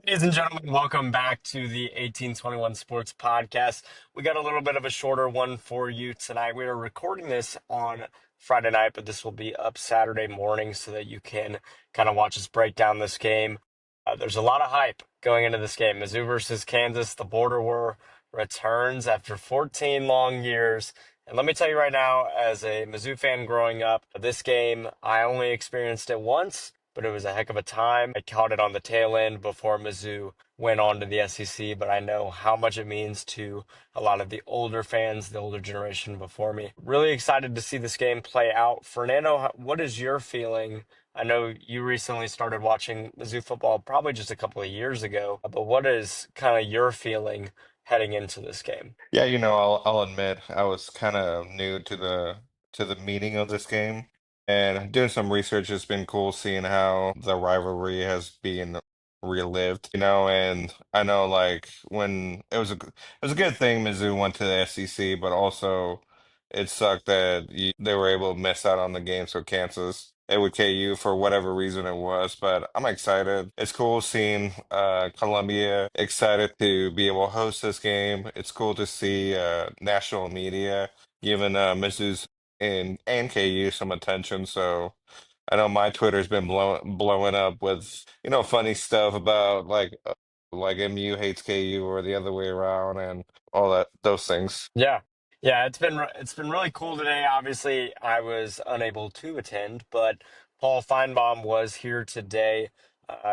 Ladies and gentlemen, welcome back to the 1821 Sports Podcast. We got a little bit of a shorter one for you tonight. We are recording this on Friday night, but this will be up Saturday morning so that you can kind of watch us break down this game. There's a lot of hype going into this game. Mizzou versus Kansas, the border war returns after 14 long years. And let me tell you right now, as a Mizzou fan growing up, this game, I only experienced it once, but it was a heck of a time. I caught it on the tail end before Mizzou went on to the SEC, but I know how much it means to a lot of the older fans, the older generation before me. Really excited to see this game play out. Fernando, what is your feeling? I know you recently started watching Mizzou football probably just a couple of years ago, but what is kind of your feeling heading into this game? Yeah, I'll admit I was kind of new to the meaning of this game, and doing some research has been cool seeing how the rivalry has been relived, and I know like when it was a good thing Mizzou went to the SEC, but also it sucked that they were able to miss out on the games with Kansas. It would KU for whatever reason it was, but I'm excited. It's cool seeing Columbia excited to be able to host this game. It's cool to see national media giving Mizzou's and KU some attention. So I know my Twitter's been blowing up with funny stuff about like MU hates KU or the other way around and all that those things. Yeah. Yeah, it's been really cool today. Obviously, I was unable to attend, but Paul Feinbaum was here today.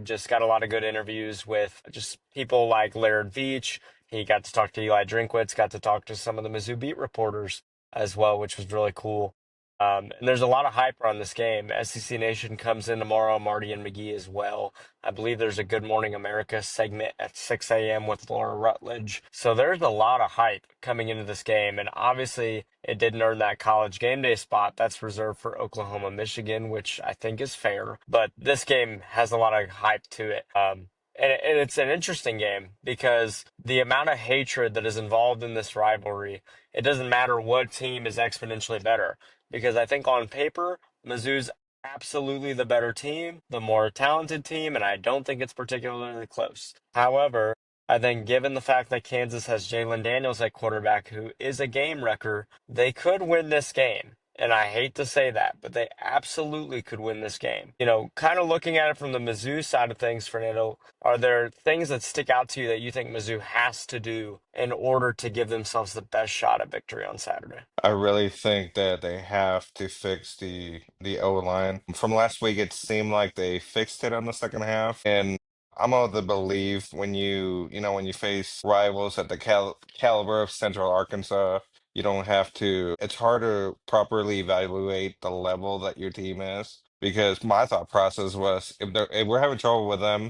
Just got a lot of good interviews with just people like Laird Veach. He got to talk to Eli Drinkwitz, got to talk to some of the Mizzou beat reporters as well, which was really cool. And there's a lot of hype around this game. SEC Nation comes in tomorrow, Marty and McGee as well. I believe there's a Good Morning America segment at 6 a.m. with Laura Rutledge. So there's a lot of hype coming into this game. And obviously, it didn't earn that college game day spot. That's reserved for Oklahoma, Michigan, which I think is fair. But this game has a lot of hype to it. And it's an interesting game because the amount of hatred that is involved in this rivalry, it doesn't matter what team is exponentially better. Because I think on paper, Mizzou's absolutely the better team, the more talented team, and I don't think it's particularly close. However, I think given the fact that Kansas has Jalen Daniels at quarterback, who is a game wrecker, they could win this game. And I hate to say that, but they absolutely could win this game. Kind of looking at it from the Mizzou side of things, Fernando, are there things that stick out to you that you think Mizzou has to do in order to give themselves the best shot at victory on Saturday? I really think that they have to fix the O line. From last week, it seemed like they fixed it on the second half, and I'm of the belief when when you face rivals at the caliber of Central Arkansas, you don't have to. It's hard to properly evaluate the level that your team is because my thought process was if we're having trouble with them.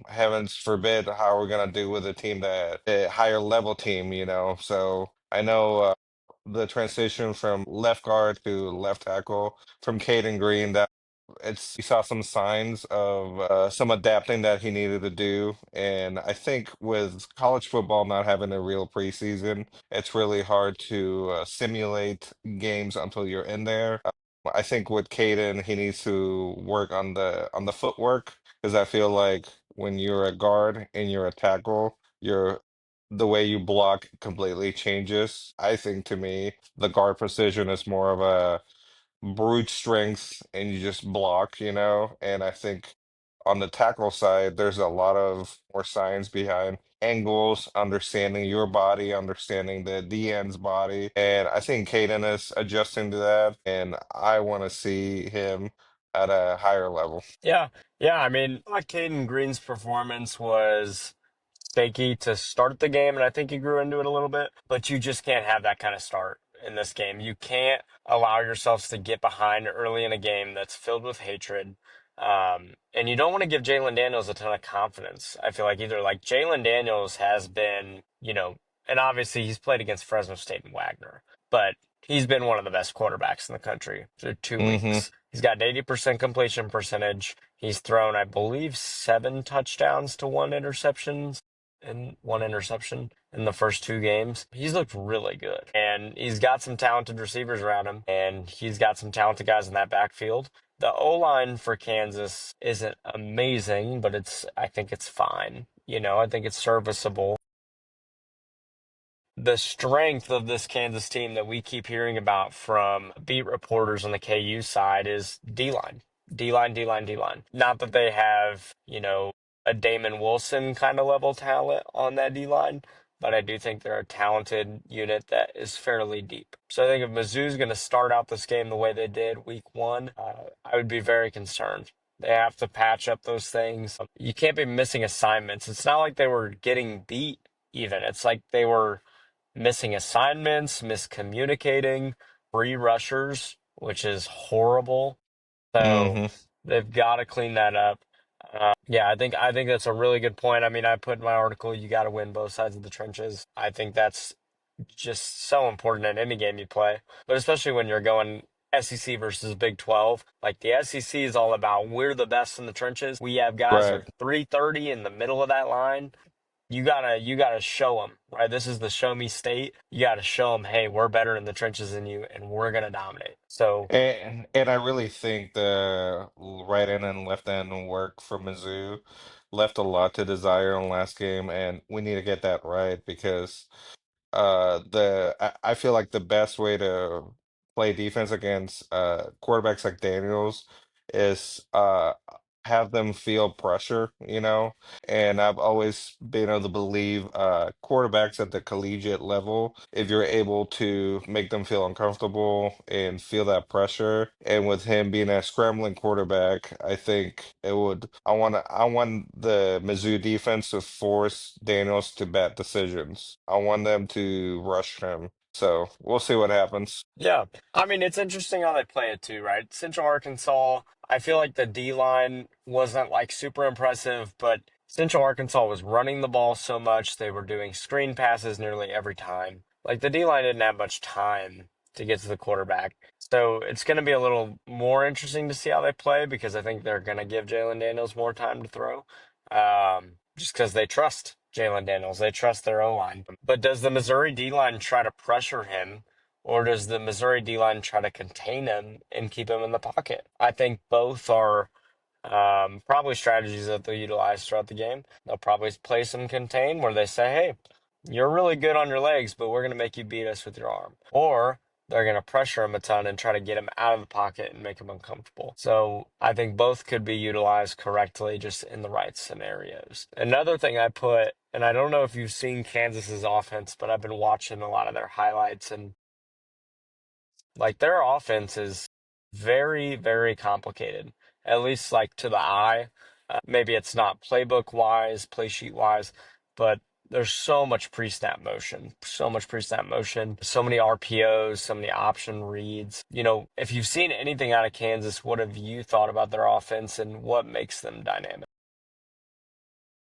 Heavens forbid, how are we gonna do with a team that a higher level team, So I know the transition from left guard to left tackle from Caden Green that it's you saw some signs of some adapting that he needed to do, and I think with college football not having a real preseason, it's really hard to simulate games until you're in there. I think with Caden, he needs to work on the footwork because I feel like when you're a guard and you're a tackle, the way you block completely changes. I think to me, the guard position is more of a brute strength and you just block, And I think on the tackle side, there's a lot of more science behind angles, understanding your body, understanding the DN's body. And I think Caden is adjusting to that, and I want to see him at a higher level. Yeah, yeah. I mean, I thought Caden Green's performance was shaky to start the game, and I think he grew into it a little bit. But you just can't have that kind of start in this game. You can't allow yourselves to get behind early in a game that's filled with hatred. And you don't want to give Jalen Daniels a ton of confidence. I feel like either like Jalen Daniels has been, and obviously he's played against Fresno State and Wagner, but he's been one of the best quarterbacks in the country through two Hmm. weeks. He's got an 80% completion percentage. He's thrown, I believe, seven touchdowns to one interception in the first two games. He's looked really good. And he's got some talented receivers around him, and he's got some talented guys in that backfield. The O-line for Kansas isn't amazing, but I think it's fine. I think it's serviceable. The strength of this Kansas team that we keep hearing about from beat reporters on the KU side is D-line. D-line, D-line, D-line. Not that they have, a Damon Wilson kind of level talent on that D-line, but I do think they're a talented unit that is fairly deep. So I think if Mizzou's going to start out this game the way they did week one, I would be very concerned. They have to patch up those things. You can't be missing assignments. It's not like they were getting beat even. It's like they were missing assignments, miscommunicating, free rushers, which is horrible. So Hmm. they've got to clean that up. Yeah, I think that's a really good point. I mean, I put in my article, you got to win both sides of the trenches. I think that's just so important in any game you play, but especially when you're going SEC versus Big 12. Like the SEC is all about we're the best in the trenches. We have guys that Right. are 330 in the middle of that line. You gotta show them, right? This is the show me state. You gotta show them, hey, we're better in the trenches than you, and we're gonna dominate. So And I really think the right end and left end work for Mizzou left a lot to desire in last game, and we need to get that right because I feel like the best way to play defense against quarterbacks like Daniels is have them feel pressure, and I've always been able to believe quarterbacks at the collegiate level, if you're able to make them feel uncomfortable and feel that pressure, and with him being a scrambling quarterback, I think I want the Mizzou defense to force Daniels to bad decisions. I want them to rush him. So we'll see what happens. yeah, I mean it's interesting how they play it too, right? Central Arkansas, I feel like the D line wasn't like super impressive, but Central Arkansas was running the ball so much they were doing screen passes nearly every time. Like the D line didn't have much time to get to the quarterback. So it's going to be a little more interesting to see how they play because I think they're going to give Jalen Daniels more time to throw. Just because they trust Jalen Daniels, they trust their O line. But does the Missouri D line try to pressure him, or does the Missouri D line try to contain him and keep him in the pocket? I think both are probably strategies that they'll utilize throughout the game. They'll probably play some contain where they say, hey, you're really good on your legs, but we're going to make you beat us with your arm. Or they're going to pressure him a ton and try to get him out of the pocket and make him uncomfortable. So I think both could be utilized correctly just in the right scenarios. Another thing I put, and I don't know if you've seen Kansas's offense, but I've been watching a lot of their highlights and like their offense is very, very complicated, at least like to the eye. Maybe it's not playbook wise, play sheet wise, but there's so much pre-snap motion, so much pre-snap motion, so many RPOs, so many option reads. If you've seen anything out of Kansas, what have you thought about their offense and what makes them dynamic?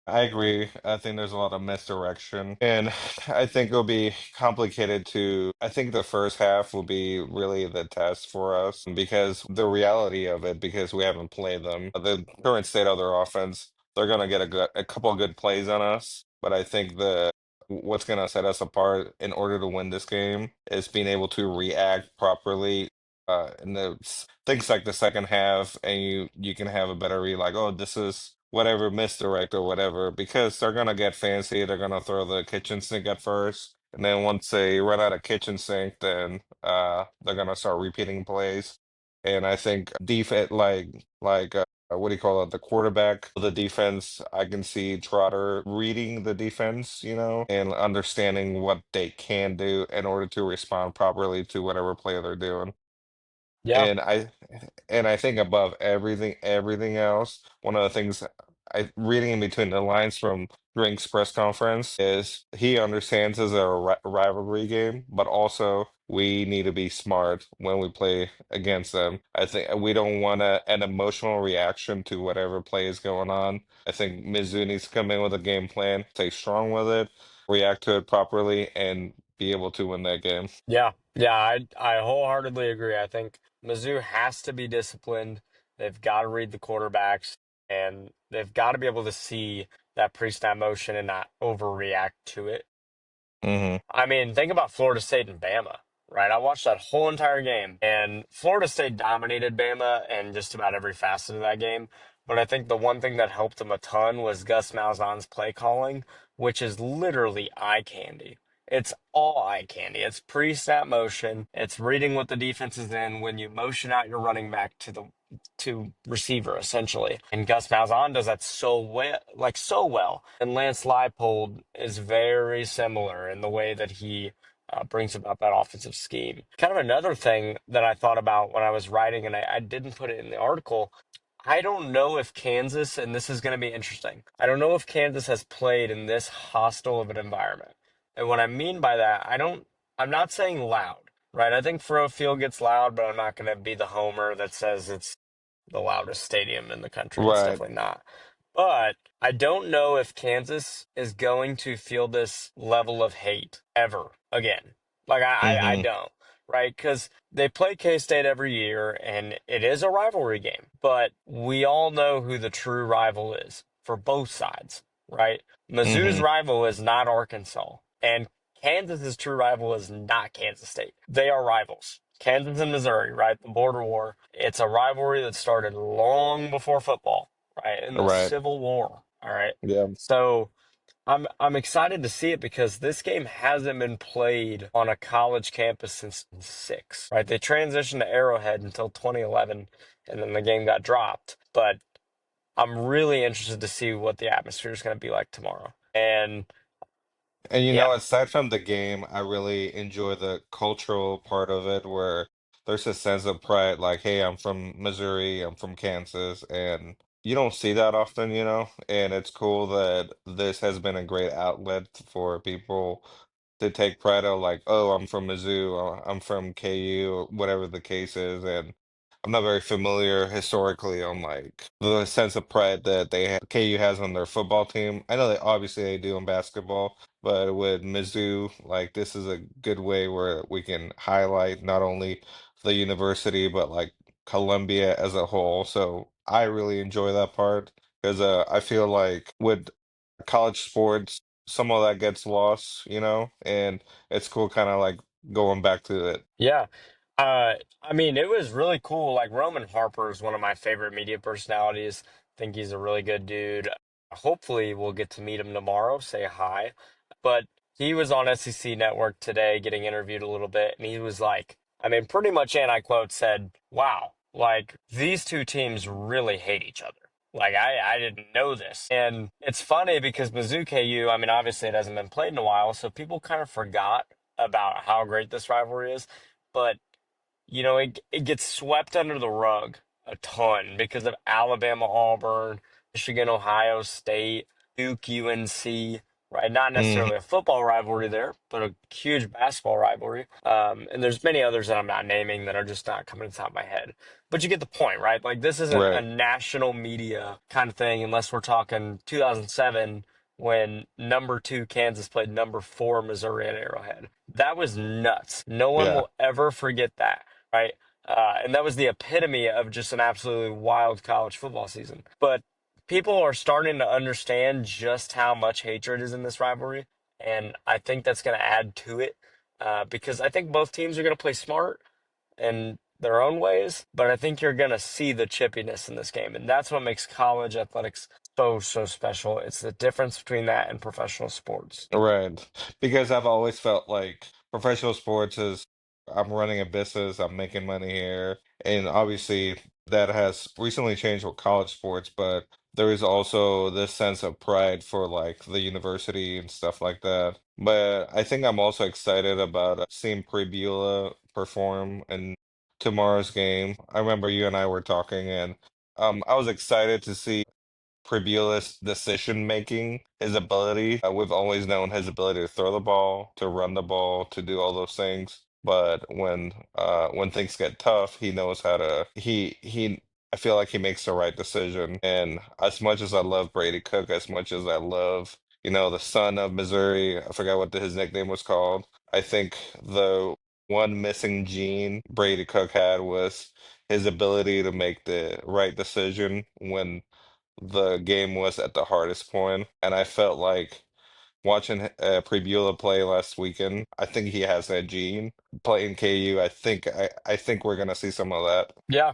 I agree. I think there's a lot of misdirection, and I think it'll be complicated to. I think the first half will be really the test for us because the reality of it, because we haven't played them, the current state of their offense, they're gonna get a couple of good plays on us. But I think what's gonna set us apart in order to win this game is being able to react properly. In things like the second half, and you can have a better read, like, oh, this is whatever misdirect or whatever, because they're gonna get fancy. They're gonna throw the kitchen sink at first, and then once they run out of kitchen sink, then they're gonna start repeating plays. And I think defense, what do you call it, the quarterback, the defense. I can see Trotter reading the defense, and understanding what they can do in order to respond properly to whatever play they're doing. Yeah. And I think above everything else, one of the things I reading in between the lines from Drink's press conference is he understands it's a rivalry game, but also we need to be smart when we play against them. I think we don't want an emotional reaction to whatever play is going on. I think Mizzou needs to come in with a game plan, stay strong with it, react to it properly, and be able to win that game. Yeah, yeah, I wholeheartedly agree. I think Mizzou has to be disciplined. They've got to read the quarterbacks, and they've got to be able to see that pre-snap motion and not overreact to it. Hmm. I mean, think about Florida State and Bama, right? I watched that whole entire game, and Florida State dominated Bama in just about every facet of that game. But I think the one thing that helped them a ton was Gus Malzahn's play calling, which is literally eye candy. It's all eye candy. It's pre-snap motion. It's reading what the defense is in when you motion out your running back to receiver essentially. And Gus Malzahn does that so well, like so well. And Lance Leipold is very similar in the way that he brings about that offensive scheme. Kind of another thing that I thought about when I was writing, and I didn't put it in the article. I don't know if Kansas, and this is going to be interesting, I don't know if Kansas has played in this hostile of an environment. And what I mean by that, I'm not saying loud, right? I think Faurot Field gets loud, but I'm not going to be the homer that says it's the loudest stadium in the country. It's Right. definitely not. But I don't know if Kansas is going to feel this level of hate ever again. Like, I Hmm. don't, right? Because they play K-State every year, and it is a rivalry game. But we all know who the true rival is for both sides, right? Mizzou's Hmm. rival is not Arkansas, and Kansas's true rival is not Kansas State. They are rivals. Kansas and Missouri, right? The border war. It's a rivalry that started long before football, right? In the Right. Civil War. All right. Yeah. So I'm excited to see it because this game hasn't been played on a college campus since '06, right? They transitioned to Arrowhead until 2011, and then the game got dropped. But I'm really interested to see what the atmosphere is going to be like tomorrow. And And yeah, aside from the game, I really enjoy the cultural part of it where there's a sense of pride, like, hey, I'm from Missouri, I'm from Kansas, and you don't see that often, and it's cool that this has been a great outlet for people to take pride of, like, oh, I'm from Mizzou, or I'm from KU, or whatever the case is, and I'm not very familiar historically on like the sense of pride that KU has on their football team. I know that obviously they do in basketball, but with Mizzou, like this is a good way where we can highlight not only the university but like Columbia as a whole. So I really enjoy that part because I feel like with college sports, some of that gets lost, and it's cool kind of like going back to it. yeah. I mean, it was really cool. Like Roman Harper is one of my favorite media personalities. I think he's a really good dude. Hopefully, we'll get to meet him tomorrow, say hi. But he was on SEC Network today getting interviewed a little bit, and he was like, I mean, pretty much, and I quote, said, "Wow, like these two teams really hate each other." Like I didn't know this. And it's funny because Mizzou KU, I mean, obviously it hasn't been played in a while, so people kind of forgot about how great this rivalry is. But it gets swept under the rug a ton because of Alabama, Auburn, Michigan, Ohio State, Duke, UNC, right? Not Hmm. necessarily a football rivalry there, but a huge basketball rivalry. And there's many others that I'm not naming that are just not coming to the top of my head. But you get the point, right? Like this isn't a Right. national media kind of thing unless we're talking 2007 when number two Kansas played number four Missouri at Arrowhead. That was nuts. No one Yeah. will ever forget that, right? And that was the epitome of just an absolutely wild college football season. But people are starting to understand just how much hatred is in this rivalry. And I think that's going to add to it because I think both teams are going to play smart in their own ways. But I think you're going to see the chippiness in this game. And that's what makes college athletics so, so special. It's the difference between that and professional sports. Right. Because I've always felt like professional sports is I'm running a business, I'm making money here. And obviously that has recently changed with college sports, but there is also this sense of pride for like the university and stuff like that. But I think I'm also excited about seeing Prebula perform in tomorrow's game. I remember you and I were talking and I was excited to see Pribulis' decision making, his ability. We've always known his ability to throw the ball, to run the ball, to do all those things. But when things get tough, he knows how to he I feel like he makes the right decision. And as much as I love Brady Cook, as much as I love, the son of Missouri, I forgot what his nickname was called. I think the one missing gene Brady Cook had was his ability to make the right decision when the game was at the hardest point, and I felt like watching Pribula play last weekend. I think he has that gene. Playing KU, I think we're gonna see some of that. Yeah.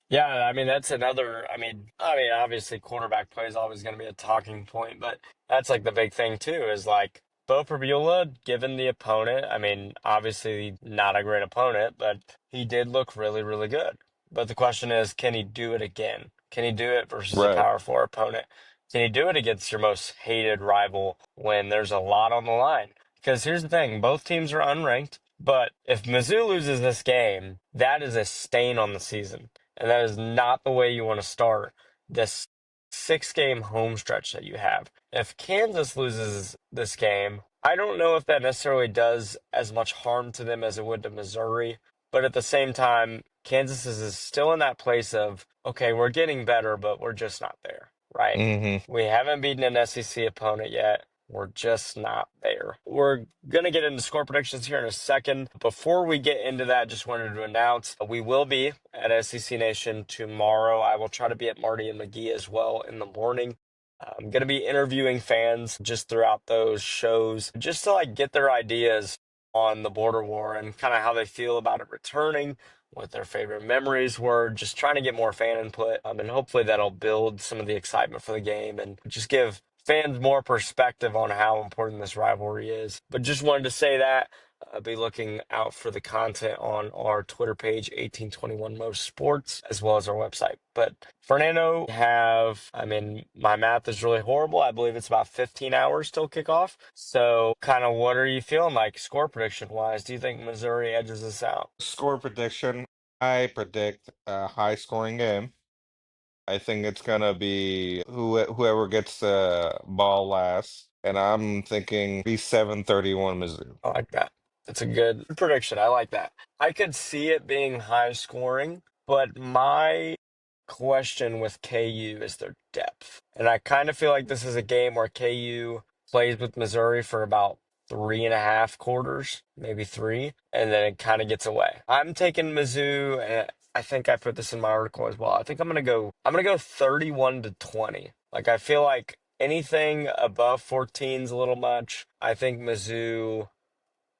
Yeah, I mean that's another. I mean, obviously quarterback play is always going to be a talking point, but that's like the big thing too. Is like Bo Prabula, given the opponent. I mean, obviously not a great opponent, but he did look really, really good. But the question is, can he do it again? Can he do it versus a Right. Power Four opponent? Can he do it against your most hated rival when there's a lot on the line? Because here's the thing, both teams are unranked, but if Mizzou loses this game, that is a stain on the season. And that is not the way you want to start this 6 game home stretch that you have. If Kansas loses this game, I don't know if that necessarily does as much harm to them as it would to Missouri. But at the same time, Kansas is still in that place of, okay, we're getting better, but we're just not there, right? Hmm. We haven't beaten an SEC opponent yet. We're just not there. We're going to get into score predictions here in a second. Before we get into that, just wanted to announce we will be at SEC Nation tomorrow. I will try to be at Marty and McGee as well in the morning. I'm going to be interviewing fans just throughout those shows just to like get their ideas on the border war and kind of how they feel about it returning, what their favorite memories were, just trying to get more fan input. And hopefully that'll build some of the excitement for the game and just give fans more perspective on how important this rivalry is. But just wanted to say that. Be looking out for the content on our Twitter page, 1821 Most Sports, as well as our website. But Fernando, I mean, my math is really horrible. I believe it's about 15 hours till kickoff. So, kind of what are you feeling like score prediction wise? Do you think Missouri edges this out? Score prediction. I predict a high scoring game. I think it's gonna be whoever gets the ball last, and I'm thinking be 7-31 Mizzou. I like that. That's a good prediction. I like that. I could see it being high scoring, but my question with KU is their depth. And I kind of feel like this is a game where KU plays with Missouri for about 3.5 quarters, maybe three, and then it kind of gets away. I'm taking Mizzou, and I think I put this in my article as well. I think I'm gonna go 31-20. Like I feel like anything above 14 is a little much. I think Mizzou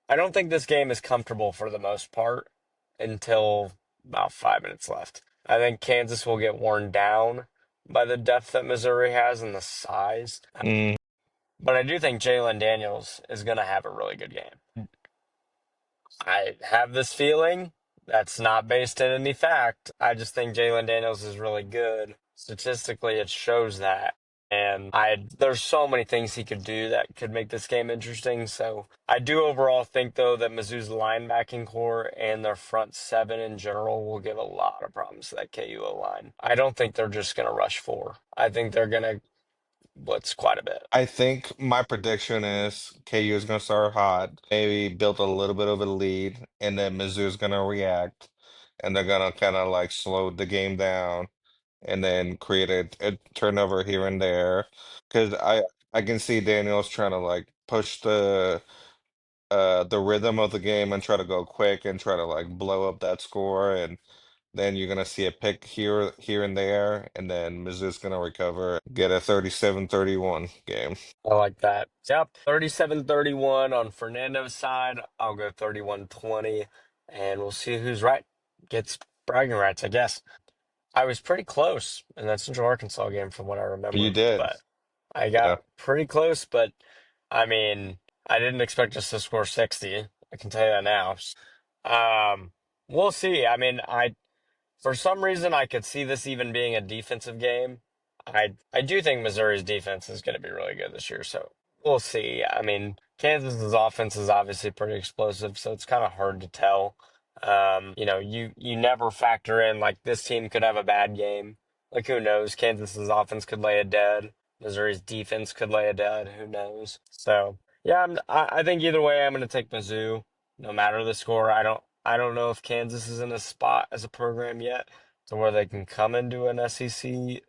I don't think this game is comfortable for the most part until about 5 minutes left. I think Kansas will get worn down by the depth that Missouri has and the size. Mm, But I do think Jalen Daniels is going to have a really good game. I have this feeling that's not based in any fact. I just think Jalen Daniels is really good. Statistically, it shows that. And there's so many things he could do that could make this game interesting. So I do overall think though that Mizzou's linebacking core and their front seven in general will give a lot of problems to that KUO line. I don't think they're just gonna rush four. I think they're gonna blitz quite a bit. I think my prediction is KU is gonna start hot, maybe build a little bit of a lead, and then Mizzou is gonna react, and they're gonna kind of like slow the game down, and then create a turnover here and there. Because I can see Daniels trying to like push the rhythm of the game and try to go quick and try to like blow up that score, and then you're gonna see a pick here and there, and then Mizzou's gonna recover, get a 37-31 game. I like that. Yep. 37-31 on Fernando's side. I'll go 31-20, and we'll see who's right. Gets bragging rights, I guess. I was pretty close in that Central Arkansas game from what I You remember, did. but I got Yeah. pretty close, but I mean, I didn't expect us to score 60. I can tell you that now. Um, we'll see. I mean, for some reason, I could see this even being a defensive game. I do think Missouri's defense is going to be really good this year, so we'll see. I mean, Kansas's offense is obviously pretty explosive, so it's kind of hard to tell. You never factor in like this team could have a bad game. Like who knows? Kansas's offense could lay a dead. Missouri's defense could lay a dead. Who knows? So yeah, I think either way, I'm going to take Mizzou, no matter the score. I don't know if Kansas is in a spot as a program yet to where they can come into an SEC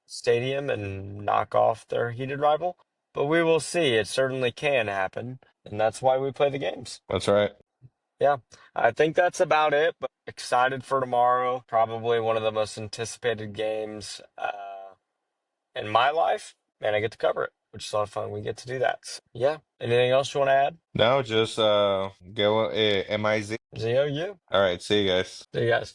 stadium and knock off their heated rival, but we will see. It certainly can happen, and that's why we play the games. That's right. Yeah, I think that's about it, but excited for tomorrow. Probably one of the most anticipated games in my life, and I get to cover it. which is a lot of fun. We get to do that. So, yeah. Anything else you want to add? No, just go MIZ. ZOU. All right, see you guys. See you guys.